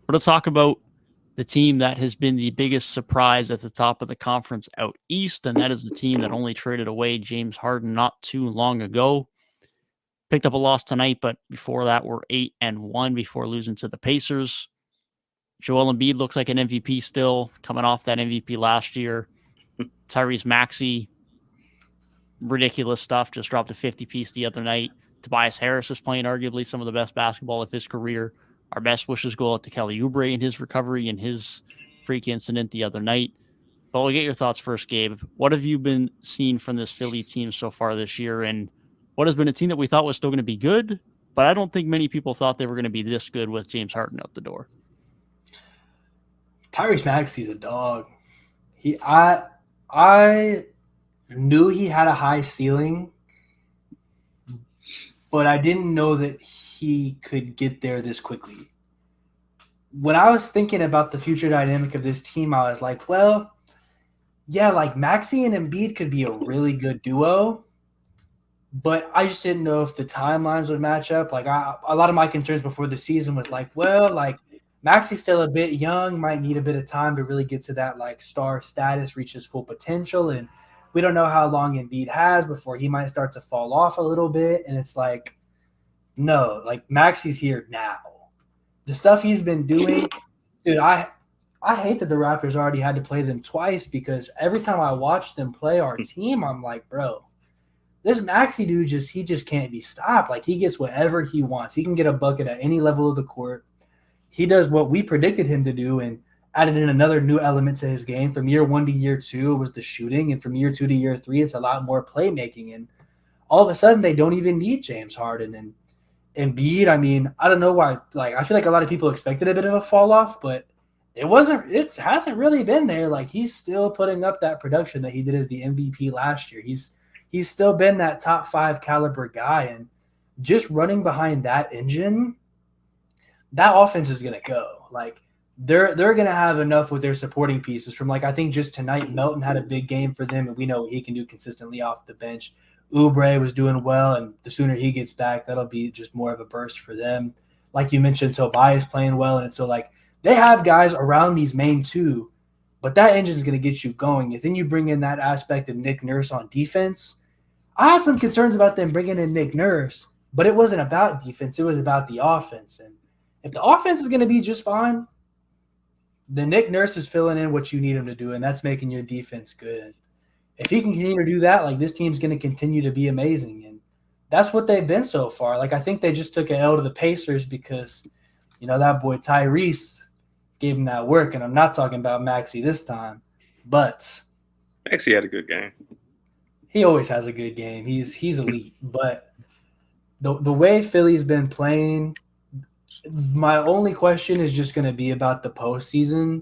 We're to talk about the team that has been the biggest surprise at the top of the conference out east, and that is the team that only traded away James Harden not too long ago. Picked up a loss tonight, but before that, we're 8-1 before losing to the Pacers. Joel Embiid looks like an MVP still, coming off that MVP last year. Tyrese Maxey, ridiculous stuff, just dropped a 50-piece the other night. Tobias Harris is playing arguably some of the best basketball of his career. Our best wishes go out to Kelly Oubre in his recovery and his freak incident the other night. But we'll get your thoughts first, Gabe. What have you been seeing from this Philly team so far this year? And what has been a team that we thought was still going to be good, but I don't think many people thought they were going to be this good with James Harden out the door. Tyrese Maxey's a dog. I knew he had a high ceiling, but I didn't know that he could get there this quickly. When I was thinking about the future dynamic of this team, I was like, well, yeah, like Maxey and Embiid could be a really good duo, but I just didn't know if the timelines would match up. Like a lot of my concerns before the season was like, well, like Maxey's still a bit young, might need a bit of time to really get to that like star status, reach his full potential, and we don't know how long Embiid has before he might start to fall off a little bit. And it's like, no, like Maxey's here now. The stuff he's been doing, dude, I hate that the Raptors already had to play them twice because every time I watch them play our team, I'm like, bro, this Maxey dude he just can't be stopped. Like he gets whatever he wants. He can get a bucket at any level of the court. He does what we predicted him to do and added in another new element to his game. From year 1 to year 2 was the shooting, and from year 2 to year 3, it's a lot more playmaking. And all of a sudden, they don't even need James Harden and Embiid. I mean, I don't know why. Like, I feel like a lot of people expected a bit of a fall off, but it wasn't. It hasn't really been there. Like he's still putting up that production that he did as the MVP last year. He's still been that top 5 caliber guy, and just running behind that engine, that offense is gonna go. Like they're gonna have enough with their supporting pieces. From like I think just tonight, Melton had a big game for them, and we know what he can do consistently off the bench. Oubre was doing well, and the sooner he gets back, that'll be just more of a burst for them. Like you mentioned, Tobias playing well, and so like they have guys around these main two, but that engine's going to get you going. And then you bring in that aspect of Nick Nurse on defense. I had some concerns about them bringing in Nick Nurse, but it wasn't about defense. It was about the offense. And if the offense is going to be just fine, then Nick Nurse is filling in what you need him to do, and that's making your defense good. If he can continue to do that, like this team's going to continue to be amazing. And that's what they've been so far. Like I think they just took an L to the Pacers because, that boy Tyrese gave him that work. And I'm not talking about Maxey this time, but Maxey had a good game. He always has a good game. He's elite. But the way Philly's been playing, my only question is just going to be about the postseason.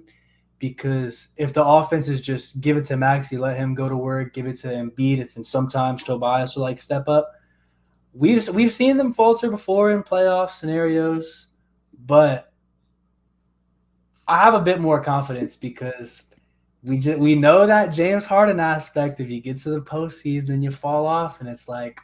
Because if the offense is just give it to Maxey, let him go to work, give it to Embiid, and sometimes Tobias will like step up. We've seen them falter before in playoff scenarios, but I have a bit more confidence because we know that James Harden aspect. If you get to the postseason, then you fall off, and it's like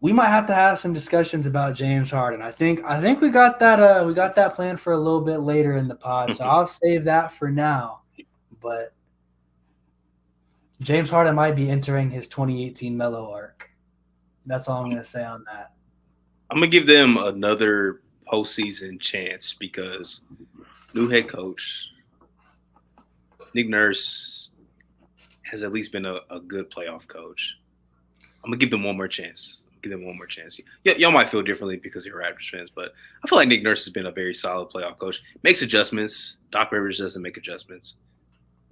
we might have to have some discussions about James Harden. I think we got that planned for a little bit later in the pod, so I'll save that for now. But James Harden might be entering his 2018 Melo arc. That's all I'm going to say on that. I'm going to give them another postseason chance because new head coach, Nick Nurse, has at least been a good playoff coach. I'm going to give them one more chance. Y'all might feel differently because you're Raptors fans, but I feel like Nick Nurse has been a very solid playoff coach. Makes adjustments. Doc Rivers doesn't make adjustments.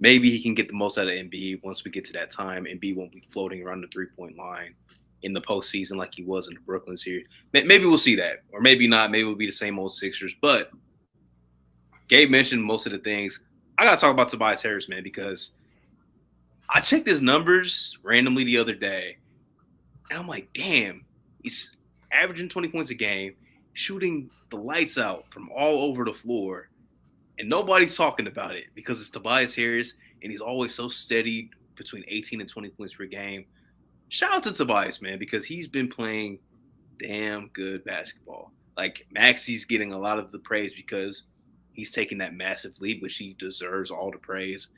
Maybe he can get the most out of Embiid once we get to that time. Embiid won't be floating around the three-point line in the postseason like he was in the Brooklyn series. Maybe we'll see that, or maybe not. Maybe it'll be the same old Sixers. But Gabe mentioned most of the things. I got to talk about Tobias Harris, man, because I checked his numbers randomly the other day, and I'm like, damn, he's averaging 20 points a game, shooting the lights out from all over the floor, and nobody's talking about it because it's Tobias Harris, and he's always so steady between 18 and 20 points per game. Shout out to Tobias, man, because he's been playing damn good basketball. Like, Maxey's getting a lot of the praise because he's taking that massive lead, which he deserves all the praise.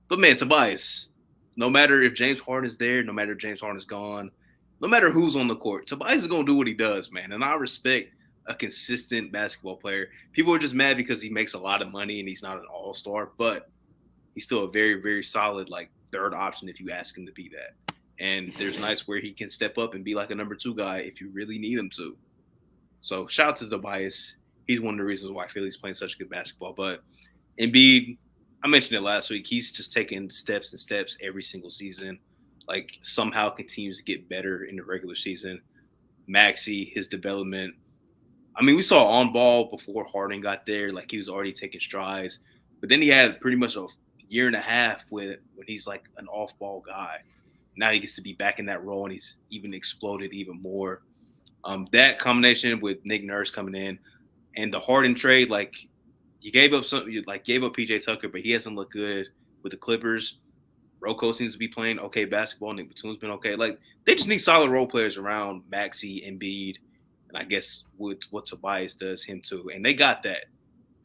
But man, Tobias, no matter if James Harden is there, no matter if James Harden is gone, no matter who's on the court, Tobias is gonna do what he does, man. And I respect a consistent basketball player. People are just mad because he makes a lot of money and he's not an all-star, but he's still a very, very solid like third option if you ask him to be that. And there's nights where he can step up and be like a number 2 guy if you really need him to. So shout out to Tobias. He's one of the reasons why Philly's playing such good basketball. But Embiid, I mentioned it last week. He's just taking steps and steps every single season. Like somehow continues to get better in the regular season. Maxey, his development. I mean, we saw on ball before Harden got there. Like he was already taking strides. But then he had pretty much a year and a half when he's like an off ball guy. Now he gets to be back in that role and he's even exploded even more. That combination with Nick Nurse coming in and the Harden trade, like you gave up PJ Tucker, but he hasn't looked good with the Clippers. Rocco seems to be playing okay basketball. Nick Batum's been okay. Like they just need solid role players around Maxey, Embiid, and I guess with what Tobias does, him too. And they got that.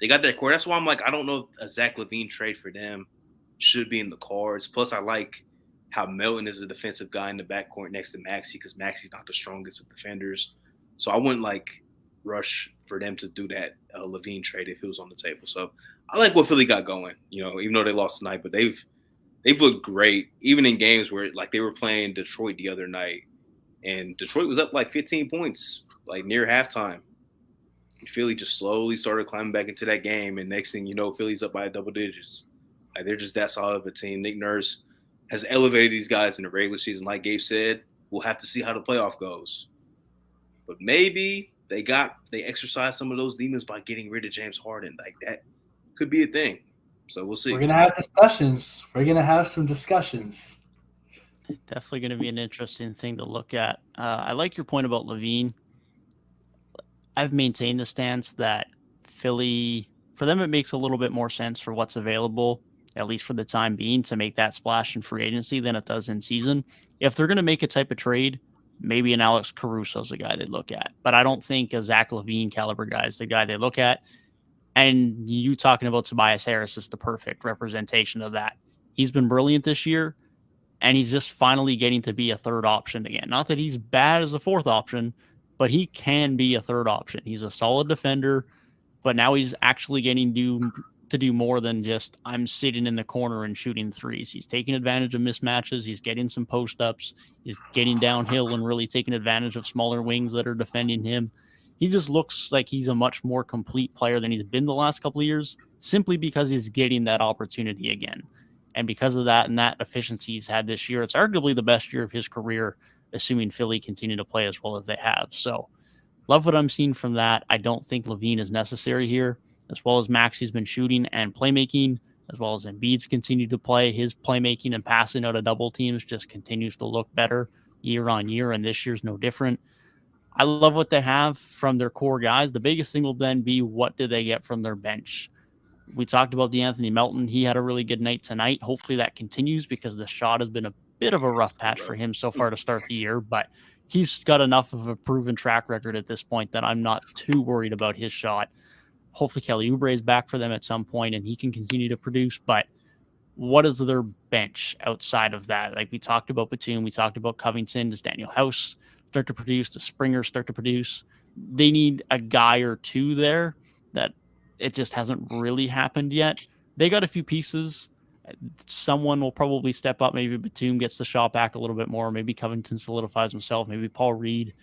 They got that core. That's why I'm like, I don't know if a Zach LaVine trade for them should be in the cards. Plus, I like how Melton is a defensive guy in the backcourt next to Maxey because Maxey's not the strongest of defenders. So I wouldn't like rush for them to do that LaVine trade if it was on the table. So I like what Philly got going, even though they lost tonight, but they've looked great, even in games where like they were playing Detroit the other night and Detroit was up like 15 points, like near halftime. And Philly just slowly started climbing back into that game. And next thing you know, Philly's up by double digits. Like they're just that solid of a team. Nick Nurse has elevated these guys in the regular season. Like Gabe said, we'll have to see how the playoff goes. But maybe they exercised some of those demons by getting rid of James Harden. Like that could be a thing. So we'll see. We're going to have discussions. We're going to have some discussions. Definitely going to be an interesting thing to look at. I like your point about LaVine. I've maintained the stance that Philly, for them, it makes a little bit more sense for what's available, at least for the time being, to make that splash in free agency than it does in season. If they're going to make a type of trade, maybe an Alex Caruso is the guy they look at. But I don't think a Zach LaVine caliber guy is the guy they look at. And you talking about Tobias Harris is the perfect representation of that. He's been brilliant this year, and he's just finally getting to be a third option again. Not that he's bad as a fourth option, but he can be a third option. He's a solid defender, but now he's actually getting to do more than just I'm sitting in the corner and shooting threes. He's taking advantage of mismatches. He's getting some post-ups. He's getting downhill and really taking advantage of smaller wings that are defending him. He just looks like he's a much more complete player than he's been the last couple of years, simply because he's getting that opportunity again. And because of that and that efficiency he's had this year, it's arguably the best year of his career, assuming Philly continue to play as well as they have. So love what I'm seeing from that. I don't think LaVine is necessary here, as well as Maxey's been shooting and playmaking, as well as Embiid's continued to play. His playmaking and passing out of double teams just continues to look better year on year, and this year's no different. I love what they have from their core guys. The biggest thing will then be what do they get from their bench? We talked about Anthony Melton. He had a really good night tonight. Hopefully that continues because the shot has been a bit of a rough patch for him so far to start the year, but he's got enough of a proven track record at this point that I'm not too worried about his shot. Hopefully Kelly Oubre is back for them at some point and he can continue to produce, but what is their bench outside of that? Like we talked about Batum, we talked about Covington. Does Daniel House start to produce? Does Springer start to produce? They need a guy or two there that it just hasn't really happened yet. They got a few pieces. Someone will probably step up. Maybe Batum gets the shot back a little bit more. Maybe Covington solidifies himself. Maybe Paul Reed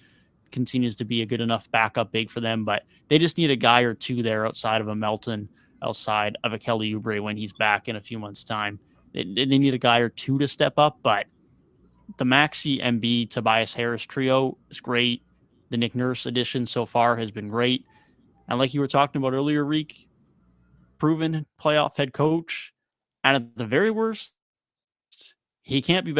continues to be a good enough backup big for them. But they just need a guy or two there outside of a Melton, outside of a Kelly Oubre when he's back in a few months' time. They need a guy or two to step up. But the Maxey, Embiid, Tobias Harris trio is great. The Nick Nurse addition so far has been great. And like you were talking about earlier, Reek, proven playoff head coach. And at the very worst, he can't be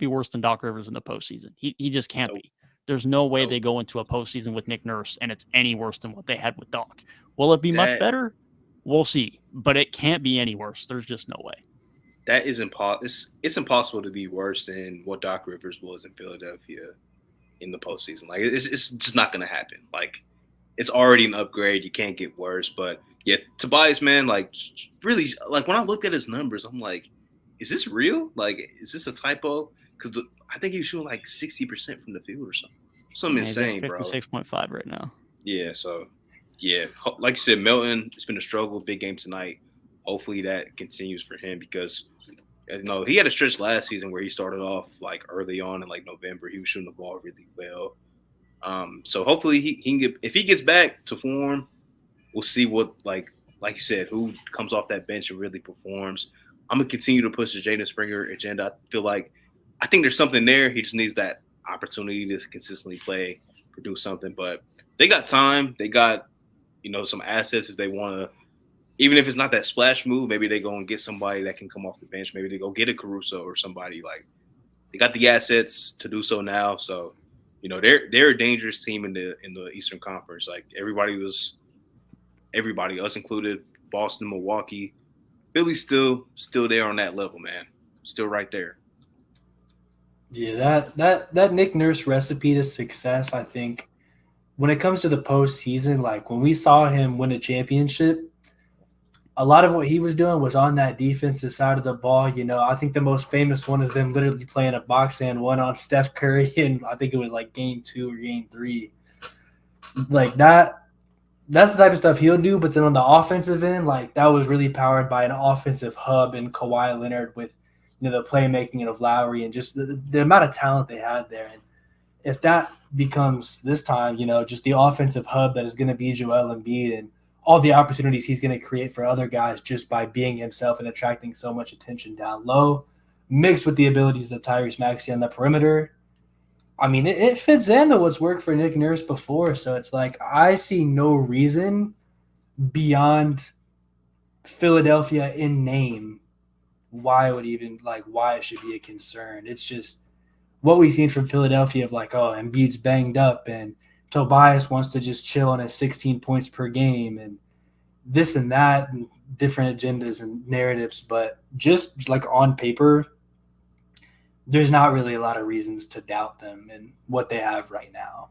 worse than Doc Rivers in the postseason. He just can't be. There's no way they go into a postseason with Nick Nurse and it's any worse than what they had with Doc. Will it be much better? We'll see. But it can't be any worse. There's just no way. That is impossible. It's impossible to be worse than what Doc Rivers was in Philadelphia in the postseason. Like it's just not going to happen. Like it's already an upgrade. You can't get worse. But Yeah, Tobias, man, like really, like when I looked at his numbers, I'm like, is this real? Like, is this a typo? Because I think he was shooting like 60% from the field or something. Something Yeah, he's at insane, bro. 56.5 right now. Yeah, so yeah, like you said, Milton, it's been a struggle, big game tonight. Hopefully that continues for him because he had a stretch last season where he started off like early on in like November. He was shooting the ball really well. So hopefully he can get, if he gets back to form, we'll see what like you said, who comes off that bench and really performs. I'm gonna continue to push the Jaden Springer agenda. I think there's something there. He just needs that opportunity to consistently play, produce something. But they got time. They got some assets if they want to. Even if it's not that splash move, maybe they go and get somebody that can come off the bench. Maybe they go get a Caruso or somebody. Like they got the assets to do so now. So they're a dangerous team in the Eastern Conference. Like everybody, us included, Boston, Milwaukee, Philly's still there on that level, man. Still right there. Yeah, that Nick Nurse recipe to success, I think, when it comes to the postseason, like when we saw him win a championship, a lot of what he was doing was on that defensive side of the ball. I think the most famous one is them literally playing a box and one on Steph Curry, and I think it was like game 2 or game 3. Like that's the type of stuff he'll do. But then on the offensive end, like that was really powered by an offensive hub and Kawhi Leonard with the playmaking of Lowry and just the amount of talent they had there. And if that becomes this time, just the offensive hub that is going to be Joel Embiid and all the opportunities he's going to create for other guys just by being himself and attracting so much attention down low, mixed with the abilities of Tyrese Maxey on the perimeter. I mean, it fits into what's worked for Nick Nurse before. So it's like I see no reason beyond Philadelphia in name why it should be a concern. It's just what we've seen from Philadelphia of like, oh, Embiid's banged up and Tobias wants to just chill on his 16 points per game and this and that and different agendas and narratives. But just like on paper, there's not really a lot of reasons to doubt them and what they have right now.